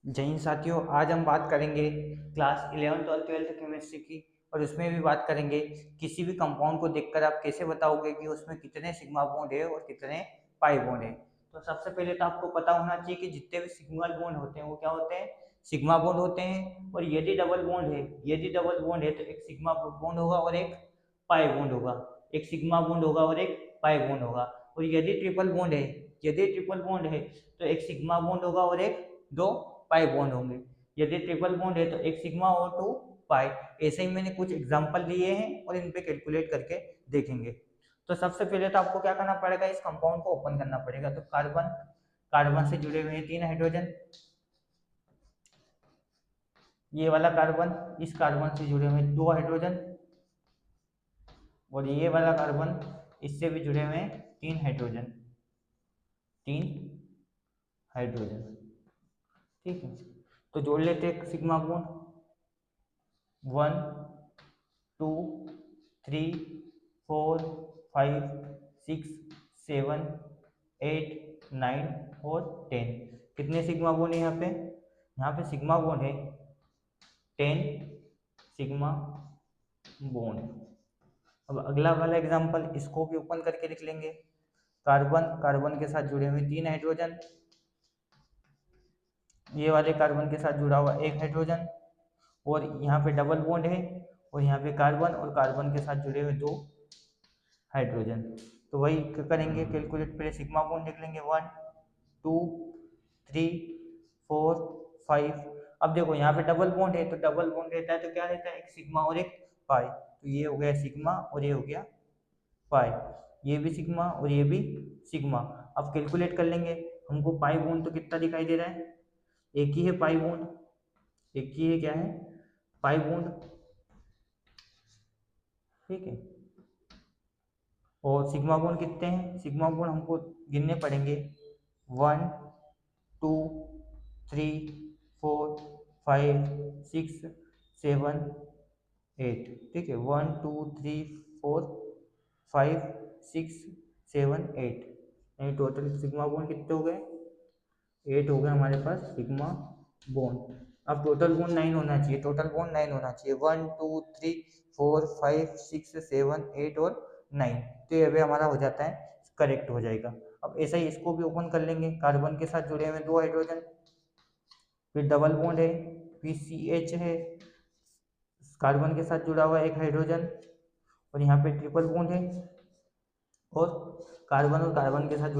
जय हिंद साथियों, आज हम बात करेंगे क्लास 11th और 12th केमिस्ट्री की। और उसमें भी बात करेंगे किसी भी कंपाउंड को देखकर आप कैसे बताओगे कि उसमें कितने सिग्मा बॉन्ड है और कितने पाई बॉन्ड है। तो सबसे पहले तो आपको पता होना चाहिए कि जितने भी सिग्मा बॉन्ड होते हैं वो क्या होते हैं, सिग्मा बॉन्ड होते हैं। और यदि डबल बॉन्ड है तो एक सिग्मा बॉन्ड होगा और एक पाई बॉन्ड होगा। एक सिग्मा बॉन्ड होगा और एक पाई बॉन्ड होगा। और यदि ट्रिपल बॉन्ड है तो एक सिग्मा बॉन्ड होगा और एक दो पाई बॉन्ड होंगे। यदि ट्रिपल बॉन्ड है तो एक सिग्मा और टू पाई। ऐसे ही मैंने कुछ एग्जांपल लिए हैं और इन पे कैलकुलेट करके देखेंगे। तो सबसे पहले तो आपको क्या करना पड़ेगा, इस कंपाउंड को ओपन करना पड़ेगा। तो कार्बन कार्बन से जुड़े हुए हैं 3 हाइड्रोजन। ये वाला कार्बन, इस कार्बन से जुड़े हुए 2 हाइड्रोजन। और ये वाला कार्बन, इससे भी जुड़े हुए हैं 3 हाइड्रोजन। 3 हाइड्रोजन, ठीक है। तो जोड़ लेते हैं सिग्मा बॉन्ड। 1 2 3 4 5 6 7 8 9 और 10। कितने सिग्मा बॉन्ड है यहाँ पे? यहाँ पे सिग्मा बॉन्ड है 10 सिग्मा बॉन्ड। अब अगला वाला एग्जांपल, इसको भी ओपन करके लिख लेंगे। कार्बन कार्बन के साथ जुड़े हुए 3 हाइड्रोजन। ये वाले कार्बन के साथ जुड़ा हुआ 1 हाइड्रोजन। और यहाँ पे डबल बॉन्ड है। और यहाँ पे कार्बन और कार्बन के साथ जुड़े हुए 2 हाइड्रोजन। तो वही करेंगे कैलकुलेट, पहले सिग्मा बॉन्ड लिख लेंगे 1 2 3 4 5। अब देखो यहाँ पे डबल बॉन्ड है, तो डबल बॉन्ड रहता है तो क्या रहता है, एक सिग्मा और एक पाई। तो ये हो गया सिग्मा और ये हो गया पाई। ये भी सिग्मा और ये भी सिग्मा। अब कैलकुलेट कर लेंगे। हमको पाई बॉन्ड तो कितना दिखाई दे रहा है, एक ही है पाई बॉन्ड। एक ही है, क्या है, पाई बॉन्ड, ठीक है। और सिग्मा बॉन्ड कितने हैं, सिग्मा बॉन्ड हमको गिनने पड़ेंगे। 1 2 3 4 5 6 7 8, ठीक है। 1 2 3 4 5 6 7 8, यानी टोटल सिग्मा बॉन्ड कितने हो गए, 8 हो गए हमारे पास सिग्मा बॉन्ड। अब टोटल बॉन्ड 9 होना चाहिए। 1 2 3 4 5 6 7 8 और 9। तो ये भी हमारा हो जाता है, करेक्ट हो जाएगा। अब ऐसा ही इसको भी ओपन कर लेंगे। कार्बन के साथ जुड़े हुए 2 हाइड्रोजन, फिर डबल बॉन्ड है, PCH है, कार्बन के साथ जुड़ा हुआ 1 हाइड्रोजन। और यहाँ पे ट्रिपल बॉन्ड है और कार्बन के साथ